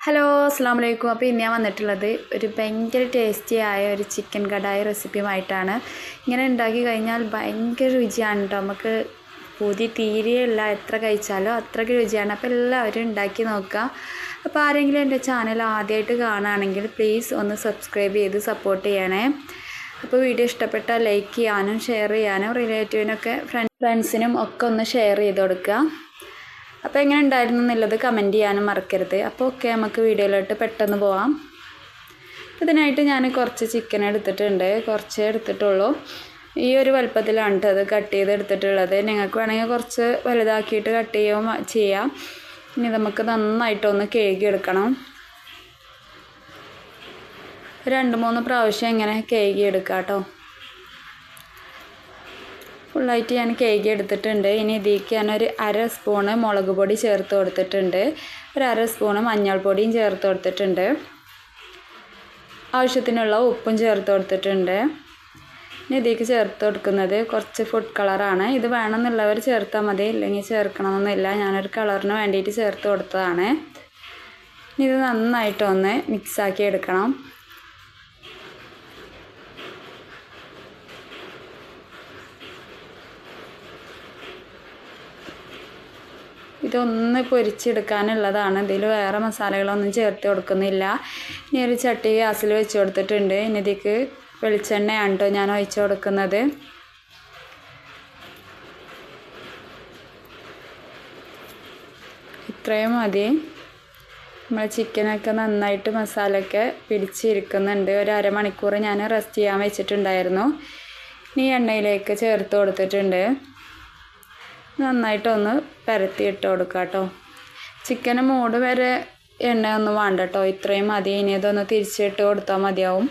Hello അസ്സാം വലൈക്കും. അപ്പോൾ ഇന്ന് ഞാൻ വന്നിട്ടുള്ളത് ഒരു ഭയങ്കര ടേസ്റ്റിയായ ഒരു ചിക്കൻ കടായി റെസിപ്പിയുമായിട്ടാണ്. ഇങ്ങനെ ഉണ്ടാക്കി കഴിഞ്ഞാൽ ഭയങ്കര രുചിയാണ് കേട്ടോ. നമുക്ക് പൂതി തീരെയല്ല, എത്ര കഴിച്ചാലോ അത്രയ്ക്ക് രുചിയാണ്. അപ്പോൾ എല്ലാവരും ഉണ്ടാക്കി നോക്കുക. അപ്പോൾ ആരെങ്കിലും എൻ്റെ ചാനൽ ആദ്യമായിട്ട് കാണുകയാണെങ്കിൽ പ്ലീസ് ഒന്ന് സബ്സ്ക്രൈബ് ചെയ്ത് സപ്പോർട്ട് ചെയ്യണേ. അപ്പോൾ വീഡിയോ ഇഷ്ടപ്പെട്ടാൽ ലൈക്ക് ചെയ്യാനും ഷെയർ ചെയ്യാനും റിലേറ്റീവിനൊക്കെ ഫ്രണ്ട്സിനും ഒക്കെ ഒന്ന് ഷെയർ ചെയ്ത് കൊടുക്കുക. അപ്പോൾ എങ്ങനെ ഉണ്ടായിരുന്നു എന്നുള്ളത് കമൻറ്റ് ചെയ്യാനും മറക്കരുത്. അപ്പോൾ ഓക്കെ, നമുക്ക് വീഡിയോയിലോട്ട് പെട്ടെന്ന് പോവാം. ഇതിനായിട്ട് ഞാൻ കുറച്ച് ചിക്കൻ എടുത്തിട്ടുണ്ട്, കുറച്ചേ എടുത്തിട്ടുള്ളൂ. ഈ ഒരു വലുപ്പത്തിലാണ് അത് കട്ട് ചെയ്ത് എടുത്തിട്ടുള്ളത്. നിങ്ങൾക്ക് വേണമെങ്കിൽ കുറച്ച് വലുതാക്കിയിട്ട് കട്ട് ചെയ്യുകയും ചെയ്യാം. ഇനി നമുക്ക് നന്നായിട്ടൊന്ന് കഴുകിയെടുക്കണം. 2-3 പ്രാവശ്യം ഇങ്ങനെ കഴുകിയെടുക്കാം കേട്ടോ. ഫുള്ളായിട്ട് ഞാൻ കഴുകി എടുത്തിട്ടുണ്ട്. ഇനി ഇതിലേക്ക് ഞാനൊരു 1/2 സ്പൂണ് മുളക് പൊടി ചേർത്ത് കൊടുത്തിട്ടുണ്ട്, ഒരു 1/2 സ്പൂണ് മഞ്ഞൾപ്പൊടിയും ചേർത്ത് കൊടുത്തിട്ടുണ്ട്, ആവശ്യത്തിനുള്ള ഉപ്പും ചേർത്ത് കൊടുത്തിട്ടുണ്ട്. ഇനി ഇതിലേക്ക് ചേർത്ത് കൊടുക്കുന്നത് കുറച്ച് ഫുഡ് കളറാണ്. ഇത് വേണമെന്നുള്ളവർ ചേർത്താൽ മതി, ഇല്ലെങ്കിൽ ചേർക്കണമെന്നില്ല. ഞാനൊരു കളറിന് വേണ്ടിയിട്ട് ചേർത്ത് കൊടുത്തതാണ്. ഇനി ഇത് നന്നായിട്ടൊന്ന് മിക്സാക്കി എടുക്കണം. ഇതൊന്ന് പൊരിച്ചെടുക്കാനുള്ളതാണ്. ഇതിൽ വേറെ മസാലകളൊന്നും ചേർത്ത് കൊടുക്കുന്നില്ല. ഇനി ഒരു ചട്ടി ഗ്യാസിൽ വെച്ച് കൊടുത്തിട്ടുണ്ട്. ഇനി ഇതിലേക്ക് വെളിച്ചെണ്ണയാണ് കേട്ടോ ഞാൻ ഒഴിച്ച് കൊടുക്കുന്നത്. ഇത്രയും മതി. നമ്മൾ ചിക്കനൊക്കെ നന്നായിട്ട് മസാലയൊക്കെ പിടിച്ചിരിക്കുന്നുണ്ട്. ഒരു അരമണിക്കൂർ ഞാൻ റെസ്റ്റ് ചെയ്യാൻ വെച്ചിട്ടുണ്ടായിരുന്നു. ഇനി എണ്ണയിലേക്ക് ചേർത്ത് കൊടുത്തിട്ടുണ്ട്. നന്നായിട്ടൊന്ന് പരത്തിയിട്ട് കൊടുക്കുക കേട്ടോ. ചിക്കന് മൂട് വരെ എണ്ണയൊന്നും വേണ്ട കേട്ടോ, ഇത്രയും മതി. ഇനി ഇതൊന്ന് തിരിച്ചിട്ട് കൊടുത്താൽ മതിയാവും.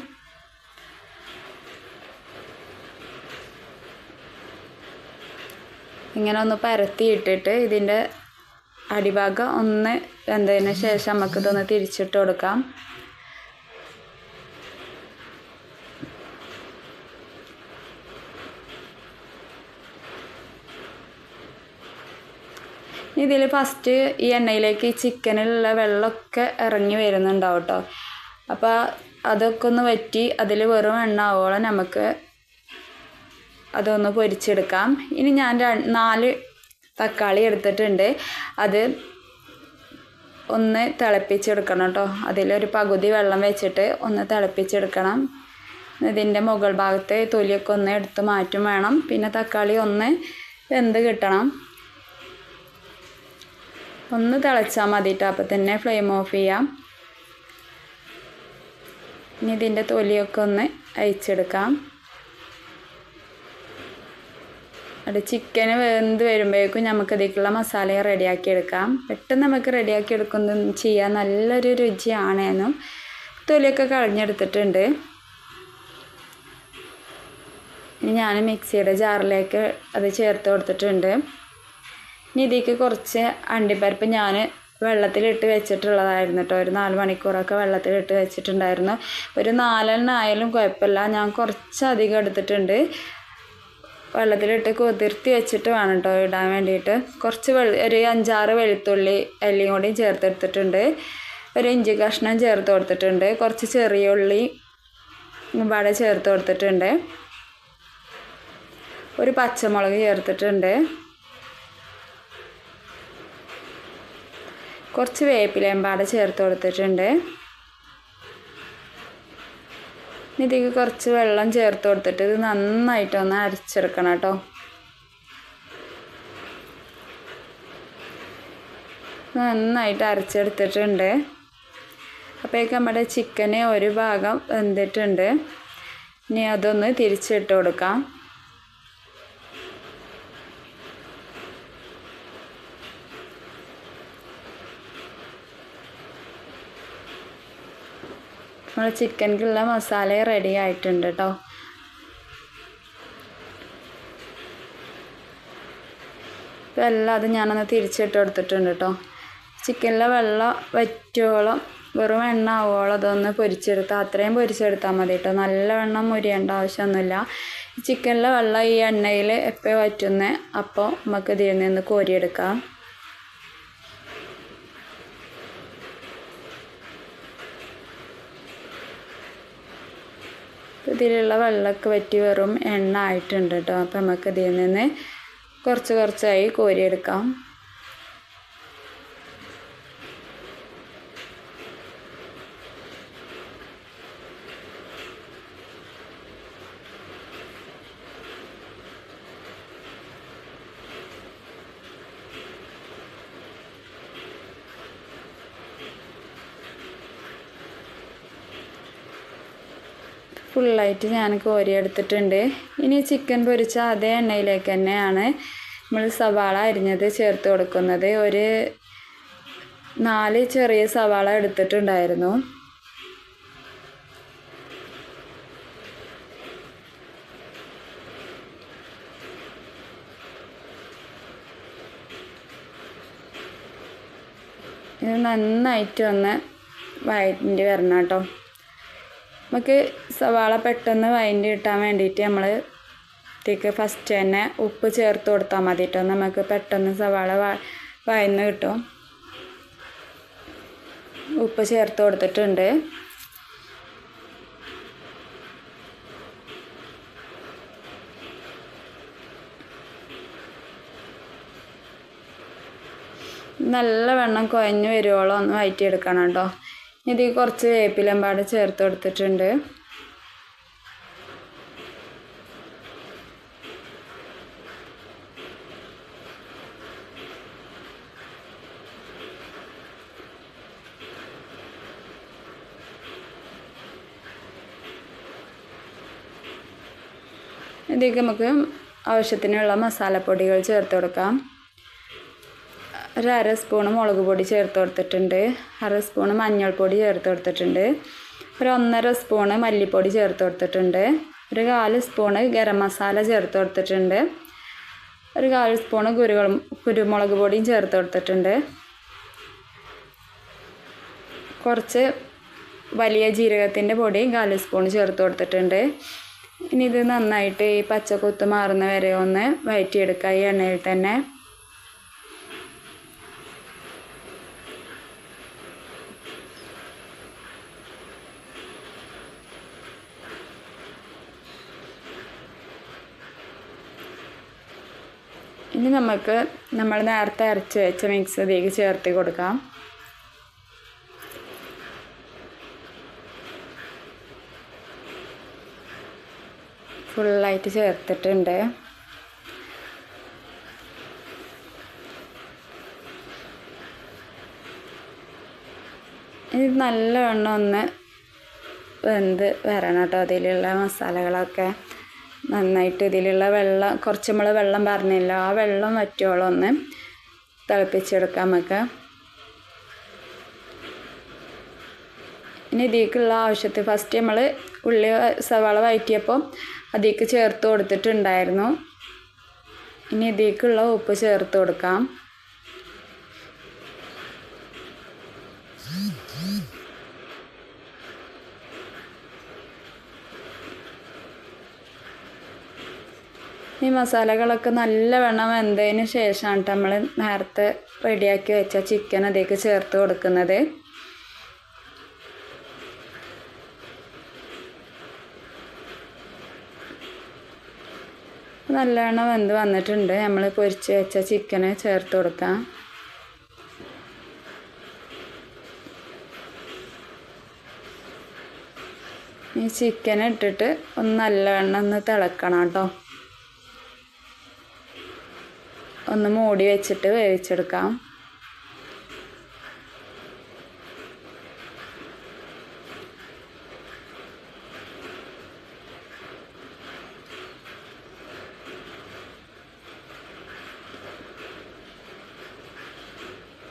ഇങ്ങനെ ഒന്ന് പരത്തിയിട്ടിട്ട് ഇതിൻ്റെ അടിഭാഗം ഒന്ന് വെന്തതിന് ശേഷം നമുക്കിതൊന്ന് തിരിച്ചിട്ട് കൊടുക്കാം. ഇതിൽ ഫസ്റ്റ് ഈ എണ്ണയിലേക്ക് ഈ ചിക്കനിലുള്ള വെള്ളമൊക്കെ ഇറങ്ങി വരുന്നുണ്ടാവും കേട്ടോ. അപ്പോൾ അതൊക്കെ ഒന്ന് വറ്റി അതിൽ വെറും എണ്ണ ആവോളം നമുക്ക് അതൊന്ന് പൊരിച്ചെടുക്കാം. ഇനി ഞാൻ 4 തക്കാളി എടുത്തിട്ടുണ്ട്. അത് ഒന്ന് തിളപ്പിച്ചെടുക്കണം കേട്ടോ. അതിലൊരു പകുതി വെള്ളം വെച്ചിട്ട് ഒന്ന് തിളപ്പിച്ചെടുക്കണം. ഇതിൻ്റെ മുകൾ ഭാഗത്തെ തൊലിയൊക്കെ ഒന്ന് എടുത്ത് മാറ്റും വേണം. പിന്നെ തക്കാളി ഒന്ന് വെന്ത് കിട്ടണം. ഒന്ന് തിളച്ചാൽ മതിയിട്ട്. അപ്പോൾ തന്നെ ഫ്ലെയിം ഓഫ് ചെയ്യാം. ഇനി ഇതിൻ്റെ തൊലിയൊക്കെ ഒന്ന് അയച്ചെടുക്കാം. അത് ചിക്കന് വെന്ത് വരുമ്പോഴേക്കും നമുക്കതിലേക്കുള്ള മസാല റെഡിയാക്കി എടുക്കാം. പെട്ടെന്ന് നമുക്ക് റെഡിയാക്കി എടുക്കുന്നത് ചെയ്യാൻ നല്ലൊരു രുചിയാണേന്നും. തൊലിയൊക്കെ കളഞ്ഞെടുത്തിട്ടുണ്ട്. ഇനി ഞാൻ മിക്സിയുടെ ജാറിലേക്ക് അത് ചേർത്ത് കൊടുത്തിട്ടുണ്ട്. ഇനി ഇതിലേക്ക് കുറച്ച് അണ്ടിപ്പരിപ്പ് ഞാൻ വെള്ളത്തിലിട്ട് വെച്ചിട്ടുള്ളതായിരുന്നു കേട്ടോ. ഒരു 4 മണിക്കൂറൊക്കെ വെള്ളത്തിലിട്ട് വെച്ചിട്ടുണ്ടായിരുന്നു. ഒരു 4 ആയാലും കുഴപ്പമില്ല. ഞാൻ കുറച്ചധികം എടുത്തിട്ടുണ്ട്. വെള്ളത്തിലിട്ട് കുതിർത്തി വെച്ചിട്ട് വേണം കേട്ടോ ഇടാൻ വേണ്ടിയിട്ട്. കുറച്ച് ഒരു 5-6 വെളുത്തുള്ളി എല്ലയും കൂടി ചേർത്തെടുത്തിട്ടുണ്ട്. ഒരു ഇഞ്ചി കഷ്ണം ചേർത്ത് കൊടുത്തിട്ടുണ്ട്. കുറച്ച് ചെറിയ ഉള്ളി പാടെ ചേർത്ത് കൊടുത്തിട്ടുണ്ട്. ഒരു പച്ചമുളക് ചേർത്തിട്ടുണ്ട്. കുറച്ച് വേപ്പിലയും പാടെ ചേർത്ത് കൊടുത്തിട്ടുണ്ട്. ഇതിലേക്ക് കുറച്ച് വെള്ളം ചേർത്ത് കൊടുത്തിട്ട് ഇത് നന്നായിട്ടൊന്ന് അരച്ചെടുക്കണം കേട്ടോ. നന്നായിട്ട് അരച്ചെടുത്തിട്ടുണ്ട്. അപ്പോഴേക്കും നമ്മുടെ ചിക്കന് ഒരു ഭാഗം വെന്തിട്ടുണ്ട്. ഇനി അതൊന്ന് തിരിച്ചിട്ട് കൊടുക്കാം. നമ്മൾ ചിക്കനിക്കുള്ള മസാല റെഡി ആയിട്ടുണ്ട് കേട്ടോ. ഇപ്പോൾ എല്ലാം അത് ഞാനൊന്ന് തിരിച്ചിട്ട് കൊടുത്തിട്ടുണ്ട് കേട്ടോ. ചിക്കനിലെ വെള്ളം വറ്റോളം വെറും എണ്ണ ആവോളം അതൊന്ന് പൊരിച്ചെടുത്താൽ അത്രയും പൊരിച്ചെടുത്താൽ മതി കേട്ടോ. നല്ല വെള്ളം മുരിയേണ്ട ആവശ്യമൊന്നുമില്ല. ചിക്കനിലെ വെള്ളം ഈ എണ്ണയിൽ എപ്പോൾ വറ്റുന്നത് അപ്പോൾ നമുക്ക് ഇതിൽ നിന്ന് കോരിയെടുക്കാം. ഇതിലുള്ള വെള്ളമൊക്കെ വറ്റി വെറും എണ്ണ ആയിട്ടുണ്ട് കേട്ടോ. അപ്പോൾ നമുക്ക് ഇതിൽ നിന്ന് കുറച്ച് കുറച്ചായി കോരിയെടുക്കാം. ഫുള്ളായിട്ട് ഞാൻ കോരിയെടുത്തിട്ടുണ്ട്. ഇനി ചിക്കൻ പൊരിച്ച അതേ എണ്ണയിലേക്ക് തന്നെയാണ് നമ്മൾ സവാള അരിഞ്ഞത് ചേർത്ത് കൊടുക്കുന്നത്. ഒരു 4 ചെറിയ സവാള എടുത്തിട്ടുണ്ടായിരുന്നു. ഇത് നന്നായിട്ട് ഒന്ന് വഴറ്റി വരണം കേട്ടോ. നമുക്ക് സവാള പെട്ടെന്ന് വഴറ്റി കിട്ടാൻ വേണ്ടിയിട്ട് നമ്മൾ ഇതിലേക്ക് ഫസ്റ്റ് തന്നെ ഉപ്പ് ചേർത്ത് കൊടുത്താൽ മതി കേട്ടോ. നമുക്ക് പെട്ടെന്ന് സവാള വഴന്ന് കിട്ടും. ഉപ്പ് ചേർത്ത് കൊടുത്തിട്ടുണ്ട്. നല്ലവണ്ണം കുഴഞ്ഞ് വരുവോളം ഒന്ന് വഴറ്റിയെടുക്കണം കേട്ടോ. ഇതിൽ കുറച്ച് വേപ്പിലയും പാട് ചേർത്ത് കൊടുത്തിട്ടുണ്ട്. ഇതിലേക്ക് നമുക്ക് ആവശ്യത്തിനുള്ള മസാലപ്പൊടികൾ ചേർത്ത് കൊടുക്കാം. ഒരു 1/2 സ്പൂണ് മുളക് പൊടി ചേർത്ത് കൊടുത്തിട്ടുണ്ട്. 1/2 സ്പൂണ് മഞ്ഞൾപ്പൊടി ചേർത്ത് കൊടുത്തിട്ടുണ്ട്. ഒരു 1/2 സ്പൂണ് മല്ലിപ്പൊടി ചേർത്ത് കൊടുത്തിട്ടുണ്ട്. ഒരു 1/4 സ്പൂണ് ഗരം മസാല ചേർത്ത് കൊടുത്തിട്ടുണ്ട്. ഒരു 1/4 സ്പൂണ് കുരുമുളക് പൊടിയും ചേർത്ത് കൊടുത്തിട്ടുണ്ട്. കുറച്ച് വലിയ ജീരകത്തിൻ്റെ പൊടി 1/4 സ്പൂൺ ചേർത്ത് കൊടുത്തിട്ടുണ്ട്. ഇനി ഇത് നന്നായിട്ട് ഈ പച്ചക്കുത്ത് മാറുന്ന വരെ ഒന്ന് വഴറ്റിയെടുക്കുക ഈ എണ്ണയിൽ തന്നെ. ഇനി നമുക്ക് നമ്മൾ നേരത്തെ അരച്ച് വെച്ച മിക്സ് ഇതിലേക്ക് ചേർത്ത് കൊടുക്കാം. ഫുള്ളായിട്ട് ചേർത്തിട്ടുണ്ട്. ഇത് നല്ലവണ്ണം ഒന്ന് വെന്ത് വരണം കേട്ടോ. അതിലുള്ള മസാലകളൊക്കെ നന്നായിട്ട് ഇതിലുള്ള വെള്ളം കുറച്ച് നമ്മൾ വെള്ളം പറഞ്ഞില്ല, ആ വെള്ളം വറ്റുവോളം ഒന്ന് തിളപ്പിച്ചെടുക്കാം നമുക്ക്. ഇനി ഇതിലേക്കുള്ള ആവശ്യത്തിൽ ഫസ്റ്റ് നമ്മൾ ഉള്ളി സവാള വഴറ്റിയപ്പോൾ അതിലേക്ക് ചേർത്ത് കൊടുത്തിട്ടുണ്ടായിരുന്നു. ഇനി ഇതിലേക്കുള്ള ഉപ്പ് ചേർത്ത് കൊടുക്കാം. ഈ മസാലകളൊക്കെ നല്ലവണ്ണം വെന്തതിന് ശേഷമാണ് നമ്മൾ നേരത്തെ റെഡിയാക്കി വെച്ച ചിക്കൻ അതിലേക്ക് ചേർത്ത് കൊടുക്കുന്നത്. നല്ലവണ്ണം വെന്ത് വന്നിട്ടുണ്ട്. നമ്മൾ പൊരിച്ച് വെച്ച ചിക്കന് ചേർത്ത് കൊടുക്കാം. ഈ ചിക്കൻ ഇട്ടിട്ട് ഒന്ന് നല്ലവണ്ണം ഒന്ന് തിളക്കണം കേട്ടോ. ഒന്ന് മൂടി വെച്ചിട്ട് വേവിച്ചെടുക്കാം.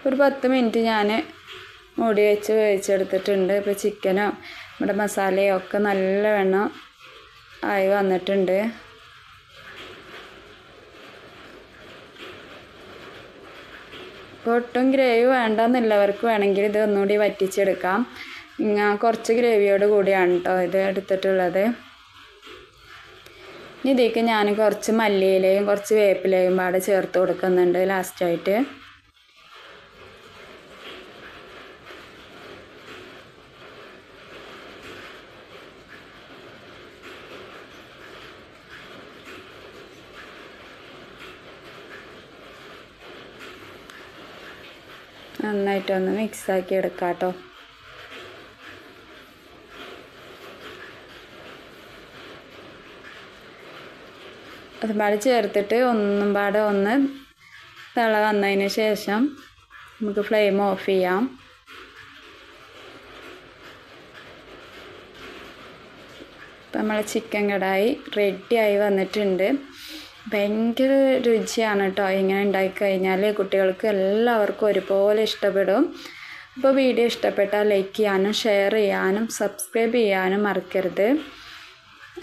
ഒരു 10 മിനിറ്റ് ഞാൻ മൂടി വെച്ച് വേവിച്ചെടുത്തിട്ടുണ്ട്. ഇപ്പോൾ ചിക്കനോ നമ്മുടെ മസാലയോ ഒക്കെ നല്ലവണ്ണം ആയി വന്നിട്ടുണ്ട്. ഇപ്പോൾ ഒട്ടും ഗ്രേവി വേണ്ടെന്നുള്ളവർക്ക് വേണമെങ്കിൽ ഇത് ഒന്നുകൂടി വറ്റിച്ചെടുക്കാം. കുറച്ച് ഗ്രേവിയോട് കൂടിയാണ് കേട്ടോ ഇത് എടുത്തിട്ടുള്ളത്. ഇനി ഇതിലേക്ക് ഞാൻ കുറച്ച് മല്ലിയിലയും കുറച്ച് വേപ്പിലയും പാടെ ചേർത്ത് കൊടുക്കുന്നുണ്ട് ലാസ്റ്റായിട്ട്. നന്നായിട്ടൊന്ന് മിക്സാക്കി എടുക്കാം കേട്ടോ. അതുപാടെ ചേർത്തിട്ട് ഒന്നും പാടെ ഒന്ന് തിള വന്നതിന് ശേഷം നമുക്ക് ഫ്ലെയിം ഓഫ് ചെയ്യാം. ഇപ്പം നമ്മളെ ചിക്കൻ കടായി റെഡിയായി വന്നിട്ടുണ്ട്. ഭയങ്കര രുചിയാണ് കേട്ടോ. ഇങ്ങനെ ഉണ്ടാക്കിക്കഴിഞ്ഞാൽ കുട്ടികൾക്ക് എല്ലാവർക്കും ഒരുപോലെ ഇഷ്ടപ്പെടും. അപ്പോൾ വീഡിയോ ഇഷ്ടപ്പെട്ടാൽ ലൈക്ക് ചെയ്യാനും ഷെയർ ചെയ്യാനും സബ്സ്ക്രൈബ് ചെയ്യാനും മറക്കരുത്.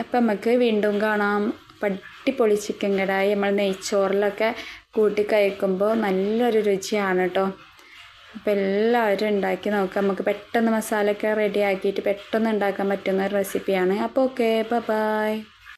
അപ്പം നമുക്ക് വീണ്ടും കാണാം. അടിപൊളി ചിക്കൻ കടായി നമ്മൾ നെയ്ച്ചോറിലൊക്കെ കൂട്ടി കഴിക്കുമ്പോൾ നല്ലൊരു രുചിയാണ് കേട്ടോ. അപ്പോൾ എല്ലാവരും ഉണ്ടാക്കി നോക്കാം. നമുക്ക് പെട്ടെന്ന് മസാലയൊക്കെ റെഡി ആക്കിയിട്ട് പെട്ടെന്ന് ഉണ്ടാക്കാൻ പറ്റുന്ന ഒരു റെസിപ്പിയാണ്. അപ്പോൾ ഓക്കെ, ബൈ.